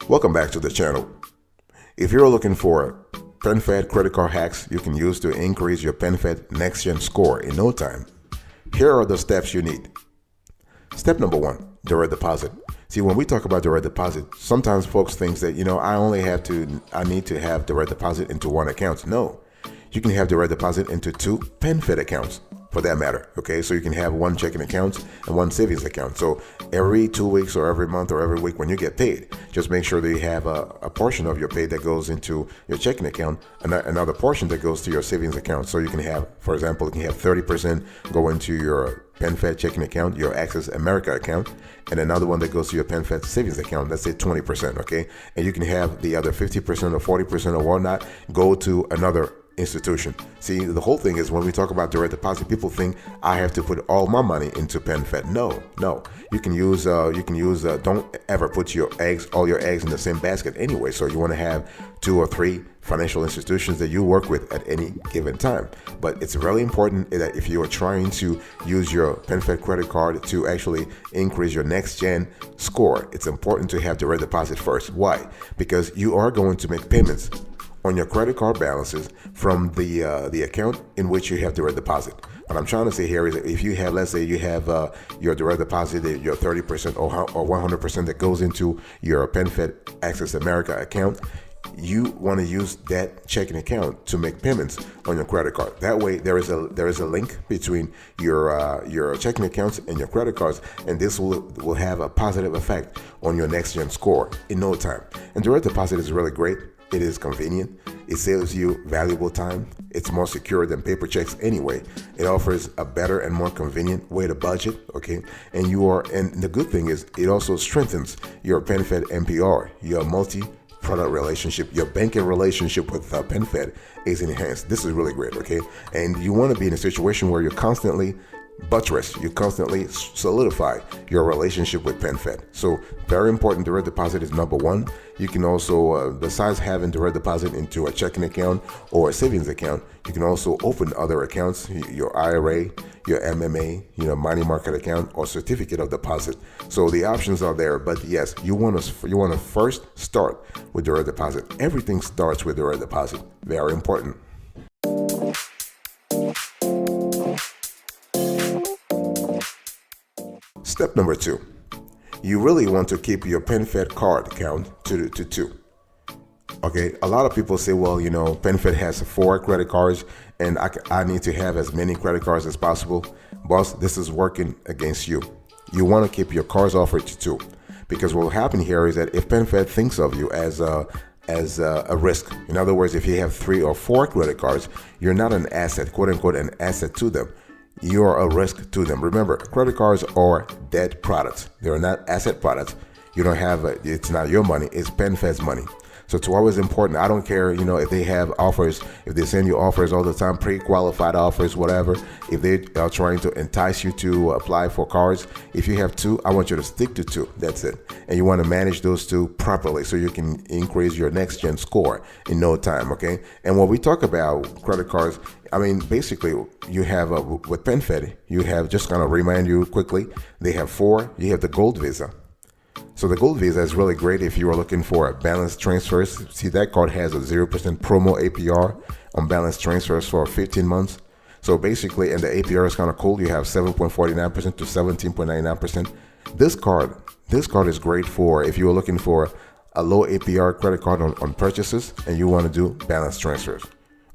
Welcome back to the channel. If you're looking for PenFed credit card hacks you can use to increase your PenFed NextGen score in no time, here are the steps you need. Step number 1, direct deposit. See, when we talk about direct deposit, sometimes folks think that, I need to have direct deposit into one account. No, you can have direct deposit into 2 PenFed accounts for that matter. Okay, so you can have one checking account and one savings account. So every 2 weeks or every month or every week when you get paid, just make sure that you have a portion of your pay that goes into your checking account and another portion that goes to your savings account. So you can have, for example, you can have 30% go into your PenFed checking account, your Access America account, and another one that goes to your PenFed savings account. Let's say 20%, okay? And you can have the other 50% or 40% or whatnot go to another institution. See, the whole thing is when we talk about direct deposit, people think I have to put all my money into PenFed. No. You can use don't ever put all your eggs in the same basket anyway. So you want to have 2 or 3 financial institutions that you work with at any given time. But it's really important that if you are trying to use your PenFed credit card to actually increase your NextGen score, it's important to have direct deposit first. Why? Because you are going to make payments on your credit card balances from the account in which you have direct deposit. What I'm trying to say here is that if you have, let's say you have your direct deposit, your 30% or 100% that goes into your PenFed Access America account, you want to use that checking account to make payments on your credit card. That way, there is a link between your checking accounts and your credit cards, and this will have a positive effect on your NextGen score in no time. And direct deposit is really great. It is convenient. It saves you valuable time. It's more secure than paper checks anyway. It offers a better and more convenient way to budget, okay? And the good thing is it also strengthens your PenFed MPR, your multi-product relationship, your banking relationship with PenFed is enhanced. This is really great, okay? And you want to be in a situation where you're constantly you constantly solidify your relationship with PenFed. So very important, direct deposit is number 1. You can also, besides having direct deposit into a checking account or a savings account, you can also open other accounts, your IRA, your MMA, money market account, or certificate of deposit. So the options are there, but yes, you want to first start with direct deposit. Everything starts with direct deposit. Very important. Step number 2, you really want to keep your PenFed card count to 2. Okay, a lot of people say, well, PenFed has 4 credit cards and I need to have as many credit cards as possible. Boss, this is working against you. You want to keep your cards offered to 2, because what will happen here is that if PenFed thinks of you as a risk, in other words, if you have 3 or 4 credit cards, you're not an asset, quote unquote, an asset to them. You are a risk to them. Remember, credit cards are debt products. They're not asset products. You don't have it's not your money, it's PenFed's money. So it's always important. I don't care, if they have offers, if they send you offers all the time, pre-qualified offers, whatever, if they are trying to entice you to apply for cards, if you have 2, I want you to stick to 2. That's it. And you want to manage those 2 properly so you can increase your NextGen score in no time, okay? And when we talk about credit cards, basically you have, with PenFed, you have, just kind of remind you quickly, they have 4. You have the Gold Visa. So the Gold Visa is really great if you are looking for balance transfers. See, that card has a 0% promo APR on balance transfers for 15 months. So basically, and the APR is kind of cool. You have 7.49% to 17.99%. This card is great for if you are looking for a low APR credit card on purchases and you want to do balance transfers.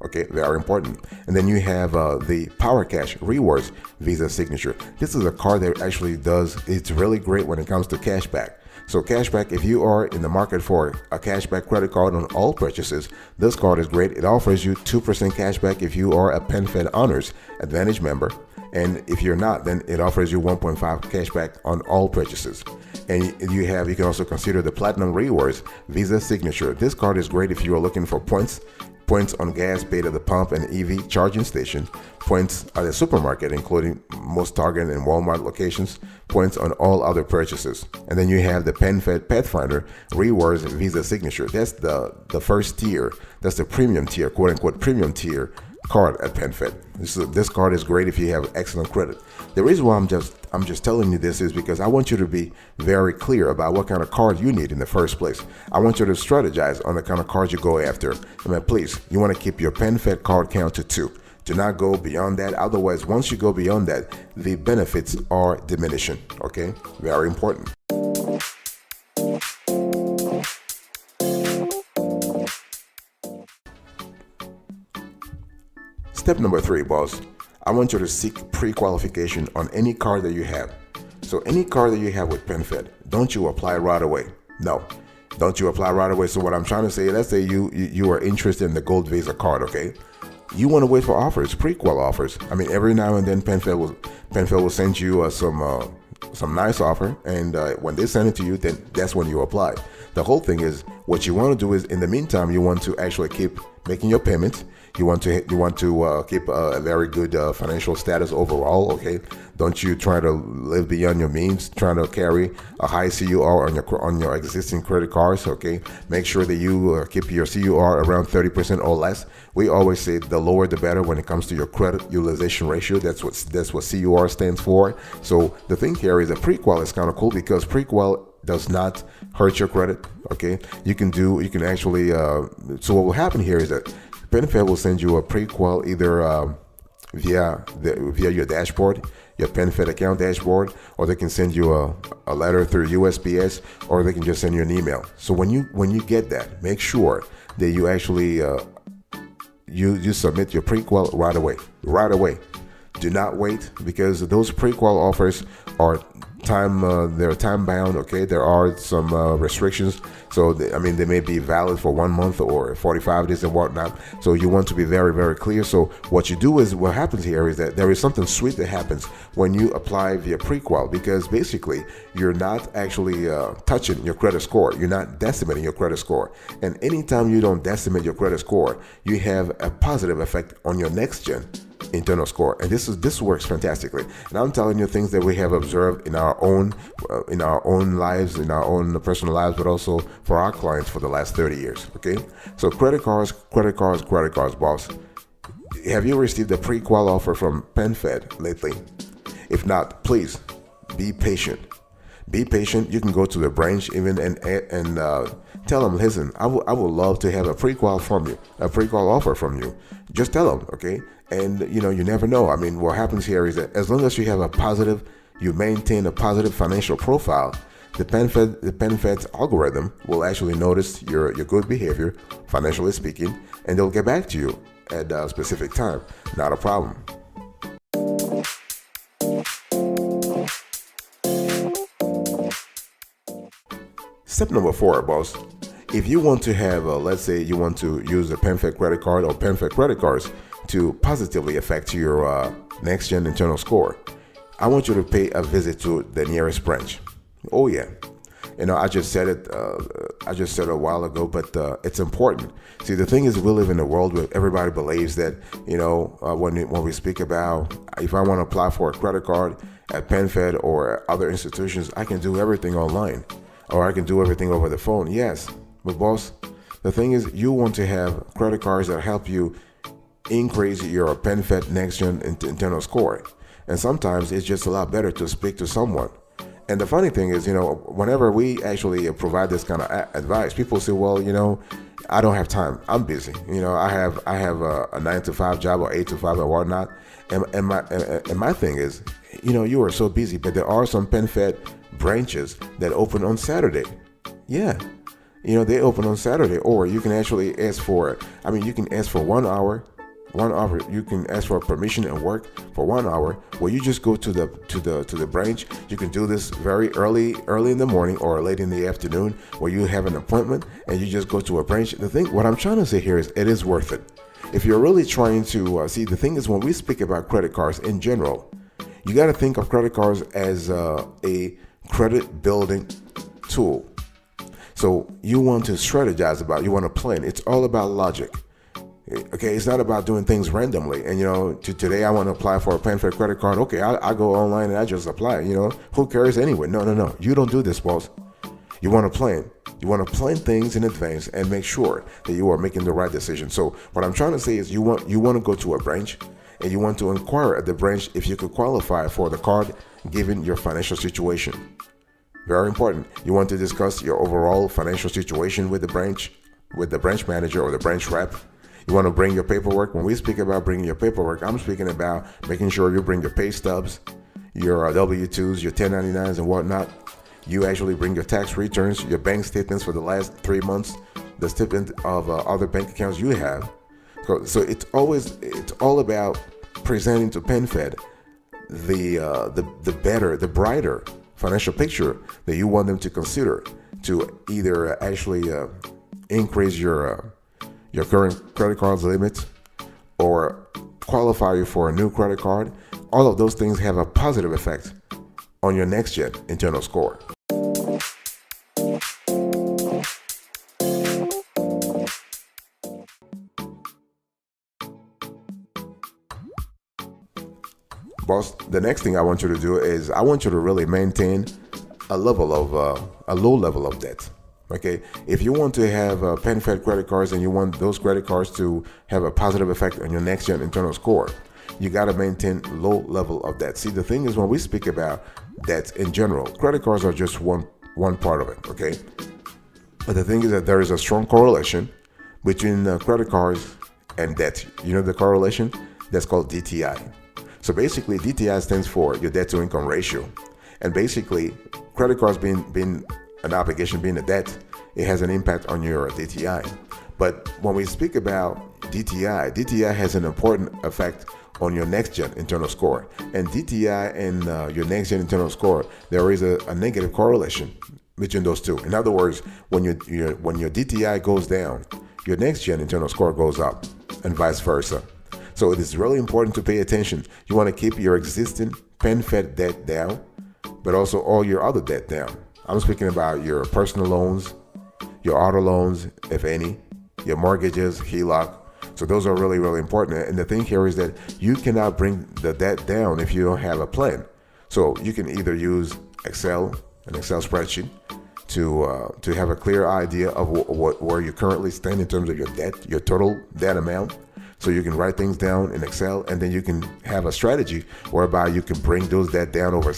Okay, very important. And then you have the Power Cash Rewards Visa Signature. This is a card that actually it's really great when it comes to cashback. So cashback, if you are in the market for a cashback credit card on all purchases, this card is great. It offers you 2% cashback if you are a PenFed Honors Advantage member. And if you're not, then it offers you 1.5 cashback on all purchases. And you can also consider the Platinum Rewards Visa Signature. This card is great if you are looking for points on gas paid at the pump and EV charging station, points at the supermarket, including most Target and Walmart locations, points on all other purchases. And then you have the PenFed Pathfinder Rewards Visa Signature. That's the first tier. That's the premium tier, quote unquote premium tier card at PenFed. This card is great if you have excellent credit. The reason why I'm just telling you this is because I want you to be very clear about what kind of card you need in the first place. I want you to strategize on the kind of card you go after. I mean, please, you want to keep your PenFed card count to 2. Do not go beyond that. Otherwise, once you go beyond that, the benefits are diminishing. Okay, very important. Step number 3, boss. I want you to seek pre-qualification on any card that you have. So any card that you have with PenFed, don't you apply right away. No, don't you apply right away. So what I'm trying to say, let's say you are interested in the Gold Visa card, okay? You want to wait for offers, pre-qual offers. I mean, every now and then PenFed will send you some nice offer, and when they send it to you, then that's when you apply. The whole thing is, what you want to do is, in the meantime, you want to actually keep making your payments. You want to keep a very good financial status overall. Okay, don't you try to live beyond your means, trying to carry a high CUR on your existing credit cards. Okay, make sure that you keep your CUR around 30% or less. We always say the lower the better when it comes to your credit utilization ratio. That's what CUR stands for. So the thing here is that pre-qual is kind of cool because pre-qual does not hurt your credit. Okay, you can actually. So what will happen here is that PenFed will send you a pre-qual either via your dashboard, your PenFed account dashboard, or they can send you a letter through USPS, or they can just send you an email. So when you get that, make sure that you actually you submit your pre-qual right away. Right away. Do not wait, because those pre-qual offers are they're time bound. Okay, there are some restrictions, so they may be valid for 1 month or 45 days and whatnot. So you want to be very, very clear. So what you do is, what happens here is that there is something sweet that happens when you apply via pre-qual, because basically you're not actually touching your credit score. You're not decimating your credit score, and anytime you don't decimate your credit score, you have a positive effect on your NextGen internal score. And this works fantastically. And I'm telling you things that we have observed in our own lives, in our own personal lives, but also for our clients for the last 30 years. Okay, so credit cards, boss. Have you received a pre-qual offer from PenFed lately? If not, please be patient. Be patient. You can go to the branch even and tell them, listen, I would love to have a pre-qual from you, a pre-qual offer from you. Just tell them, okay? And you never know. I mean, what happens here is that as long as you maintain a positive financial profile, the PenFed's algorithm will actually notice your good behavior, financially speaking, and they'll get back to you at a specific time. Not a problem. Step number 4, boss. If you want to have, let's say you want to use a PenFed credit card or PenFed credit cards to positively affect your NextGen internal score, I want you to pay a visit to the nearest branch. Oh yeah, I just said it. A while ago, but it's important. See, the thing is, we live in a world where everybody believes that when we speak about, if I want to apply for a credit card at PenFed or other institutions, I can do everything online, or I can do everything over the phone. Yes, but boss, the thing is, you want to have credit cards that help you increase your PenFed NextGen internal score. And sometimes it's just a lot better to speak to someone. And the funny thing is, whenever we actually provide this kind of advice, people say, well, I don't have time. I'm busy. I have a 9-to-5 job or 8-to-5 or whatnot. And my thing is, you are so busy, but there are some PenFed branches that open on Saturday. Yeah. They open on Saturday, or you can actually ask for, you can ask for 1 hour. You can ask for permission and work for 1 hour, where you just go to the branch. You can do this very early in the morning or late in the afternoon, where you have an appointment and you just go to a branch. What I'm trying to say here is, it is worth it. If you're really trying to see, the thing is, when we speak about credit cards in general, you got to think of credit cards as a credit building tool. So you want to strategize you want to plan. It's all about logic. Okay, it's not about doing things randomly. And today I want to apply for a PenFed credit card. Okay, I go online and I just apply. Who cares anyway? No. You don't do this, boss. You want to plan. You want to plan things in advance and make sure that you are making the right decision. So what I'm trying to say is you want to go to a branch and you want to inquire at the branch if you could qualify for the card given your financial situation. Very important. You want to discuss your overall financial situation with the branch manager or the branch rep. You want to bring your paperwork. When we speak about bringing your paperwork, I'm speaking about making sure you bring your pay stubs, your W-2s, your 1099s and whatnot. You actually bring your tax returns, your bank statements for the last 3 months, the statement of other bank accounts you have. So it's all about presenting to PenFed the better, the brighter financial picture that you want them to consider to either actually increase your current credit card's limit or qualify you for a new credit card. All of those things have a positive effect on your NextGen internal score. Boss, the next thing I want you to do is I want you to really maintain a low level of debt. Okay, if you want to have PenFed credit cards and you want those credit cards to have a positive effect on your NextGen internal score, you got to maintain low level of debt. See, the thing is, when we speak about debt in general, credit cards are just one part of it. Okay, but the thing is that there is a strong correlation between credit cards and debt. You know the correlation? That's called DTI. So basically, DTI stands for your debt to income ratio, and basically, credit cards being an obligation, being a debt, it has an impact on your DTI. But when we speak about DTI has an important effect on your NextGen internal score. And DTI and your NextGen internal score, there is a negative correlation between those two. In other words, when your DTI goes down, your NextGen internal score goes up, and vice versa. So it is really important to pay attention. You want to keep your existing PenFed debt down, but also all your other debt down. I'm speaking about your personal loans, your auto loans, if any, your mortgages, HELOC. So those are really, really important. And the thing here is that you cannot bring the debt down if you don't have a plan. So you can either use an Excel spreadsheet to have a clear idea of where you currently stand in terms of your debt, your total debt amount. So you can write things down in Excel, and then you can have a strategy whereby you can bring those debt down over,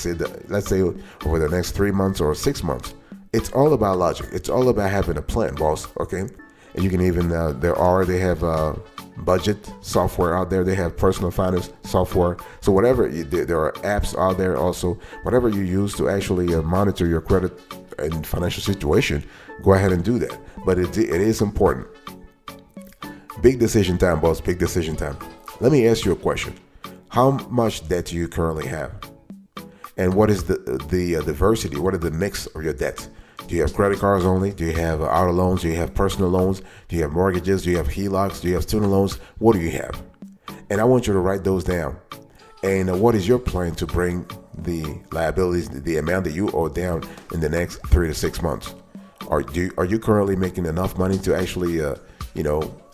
let's say, over the next 3 months or 6 months. It's all about logic. It's all about having a plan, boss. Okay, and you can even they have budget software out there. They have personal finance software. So whatever there are apps out there also. Whatever you use to actually monitor your credit and financial situation, go ahead and do that. But it is important. Big decision time, boss. Big decision time. Let me ask you a question. How much debt do you currently have? And what is the diversity? What is the mix of your debt? Do you have credit cards only? Do you have auto loans? Do you have personal loans? Do you have mortgages? Do you have HELOCs? Do you have student loans? What do you have? And I want you to write those down. And what is your plan to bring the liabilities, the amount that you owe down in the next 3 to 6 months? Are you currently making enough money to actually,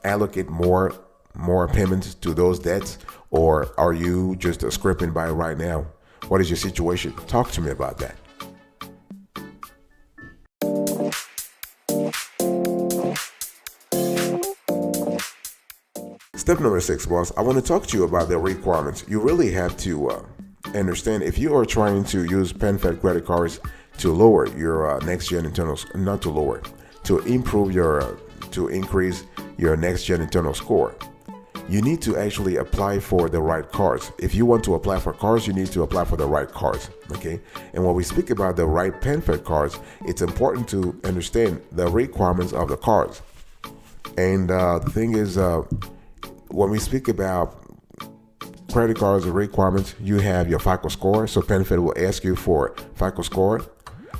allocate more payments to those debts, or are you just scraping by right now? What is your situation? Talk to me about that. Step number 6, boss. I want to talk to you about the requirements. You really have to understand if you are trying to use PenFed credit cards to lower your NextGen internals, not to lower, to improve to increase your NextGen internal score. You need to actually apply for the right cards. If you want to apply for cards, you need to apply for the right cards, okay? And when we speak about the right PenFed cards, it's important to understand the requirements of the cards. And the thing is, when we speak about credit cards and requirements, you have your FICO score. So PenFed will ask you for FICO score.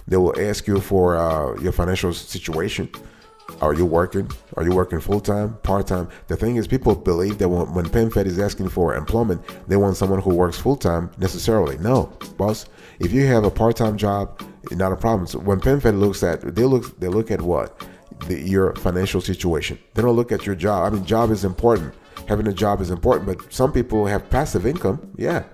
They will ask you for your financial situation. Are you working? Are you working full-time, part-time? The thing is, people believe that when PenFed is asking for employment, they want someone who works full-time necessarily. No, boss. If you have a part-time job, not a problem. So when PenFed looks at, they look at what? Your financial situation. They don't look at your job. I mean, job is important. Having a job is important, but some people have passive income. Yeah.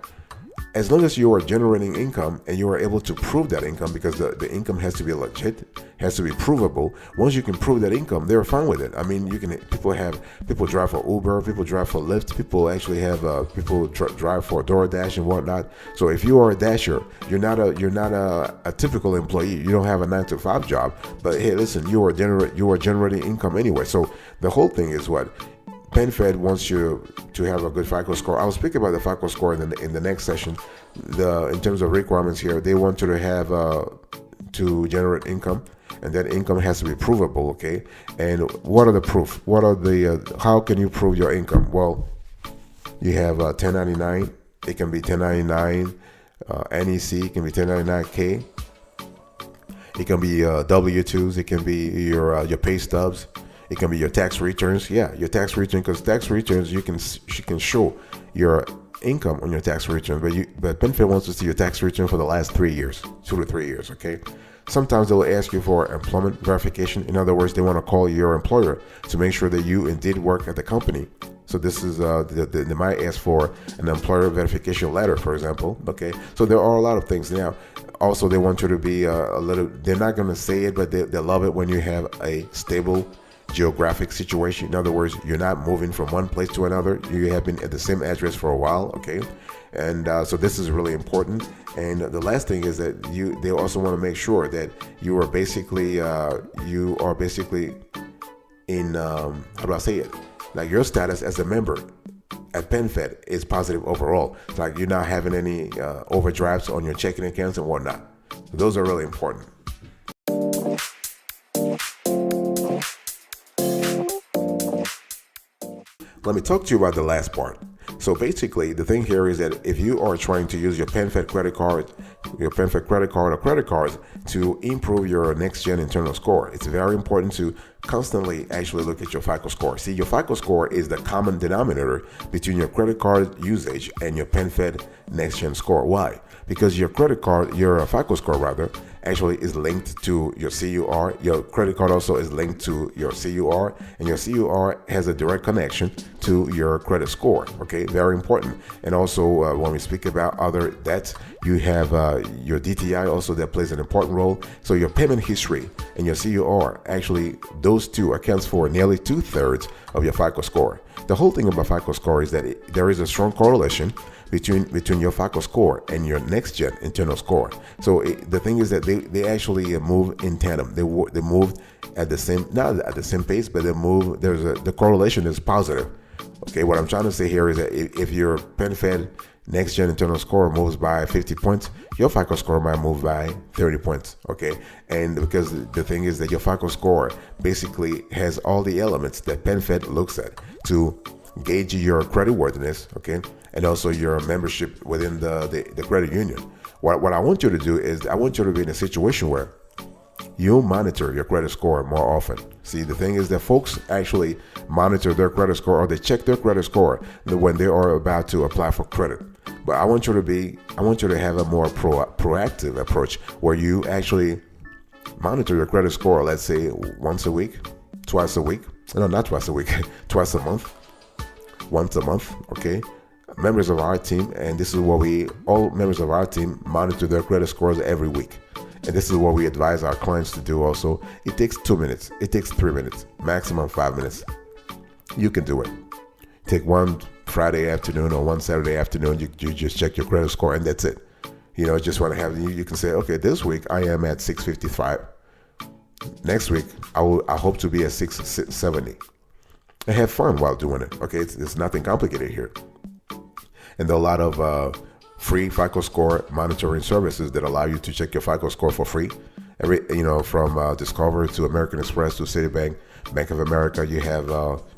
as long as you are generating income and you are able to prove that income, because the income has to be legit, has to be provable. Once you can prove that income, they're fine with it. I mean, people drive for Uber, people drive for Lyft, people actually have people drive for DoorDash and whatnot. So if you are a dasher, you're not a typical employee. You don't have a 9-to-5 job, but hey, listen, you are generating income anyway. So the whole thing is what PenFed wants you to have a good FICO score. I'll speak about the FICO score in the next session. In terms of requirements here, they want you to have to generate income, and that income has to be provable. Okay, and what are the proof? What are the how can you prove your income? Well, you have 1099. It can be 1099 NEC. It can be 1099K. It can be W-2s. It can be your pay stubs. It can be your tax returns. Yeah, your tax return, because tax returns you can show your income on your tax return, but PenFed wants to see your tax return for the last 3 years, 2 to 3 years. Okay. Sometimes they will ask you for employment verification. In other words, they want to call your employer to make sure that you indeed work at the company. So this is they might ask for an employer verification letter, for example. Okay. So there are a lot of things now. Also, they want you to be a little. They're not going to say it, but they love it when you have a stable geographic situation. In other words, you're not moving from one place to another. You have been at the same address for a while. Okay. And so this is really important. And the last thing is that they also want to make sure that you are basically in how do I say it? Like your status as a member at PenFed is positive overall. It's like you're not having any overdrafts on your checking accounts and whatnot. So those are really important. Let me talk to you about the last part. So basically, the thing here is that if you are trying to use your PenFed credit card, or credit cards to improve your NextGen internal score, it's very important to constantly actually look at your FICO score. See, your FICO score is the common denominator between your credit card usage and your PenFed NextGen score. Why? Because your FICO score rather, actually is linked to your CUR. Your credit card also is linked to your CUR, and your CUR has a direct connection to your credit score. Okay, very important. And also, when we speak about other debts, you have your DTI also that plays an important role. So your payment history and your CUR, actually, those two accounts for nearly 2/3 of your FICO score. The whole thing about FICO score is that there is a strong correlation between your FICO score and your NextGen internal score. So the thing is that they actually move in tandem. They move at the same, not at the same pace, but they move. The correlation is positive. Okay, what I'm trying to say here is that if your PenFed NextGen internal score moves by 50 points, your FICO score might move by 30 points. Okay, and because the thing is that your FICO score basically has all the elements that PenFed looks at to gauge your creditworthiness, okay, and also your membership within the credit union. What I want you to do is I want you to be in a situation where you monitor your credit score more often. See, the thing is that folks actually monitor their credit score, or they check their credit score when they are about to apply for credit. But I want you to have a more proactive approach where you actually monitor your credit score, let's say once a week, twice a week. No, not twice a week, twice a month. Once a month, okay? Members of our team, and this is what all members of our team monitor their credit scores every week. And this is what we advise our clients to do also. It takes 2 minutes. It takes 3 minutes, maximum 5 minutes. You can do it. Take one Friday afternoon or one Saturday afternoon, you just check your credit score, and that's it. You know, just want to have, you can say, okay, this week I am at 655. Next week, I hope to be at 670. And have fun while doing it. Okay, it's nothing complicated here. And there are a lot of free FICO score monitoring services that allow you to check your FICO score for free. From Discover to American Express to Citibank, Bank of America. You have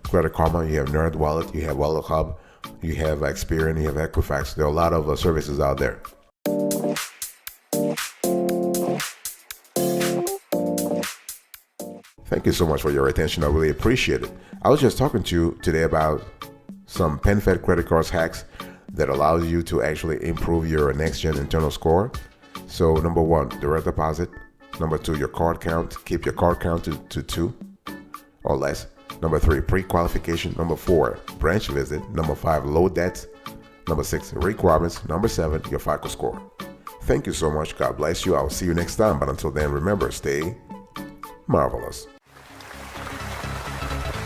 Credit Karma, you have NerdWallet, you have Wallet Hub, you have Experian, you have Equifax. There are a lot of services out there. Thank you so much for your attention. I really appreciate it. I was just talking to you today about some PenFed credit cards hacks that allows you to actually improve your NextGen internal score. So number 1, direct deposit. Number 2, your card count. Keep your card count to 2 or less. Number 3, pre-qualification. Number 4, branch visit. Number 5, low debts. Number 6, requirements. Number 7, your FICO score. Thank you so much. God bless you. I'll see you next time. But until then, remember, stay marvelous.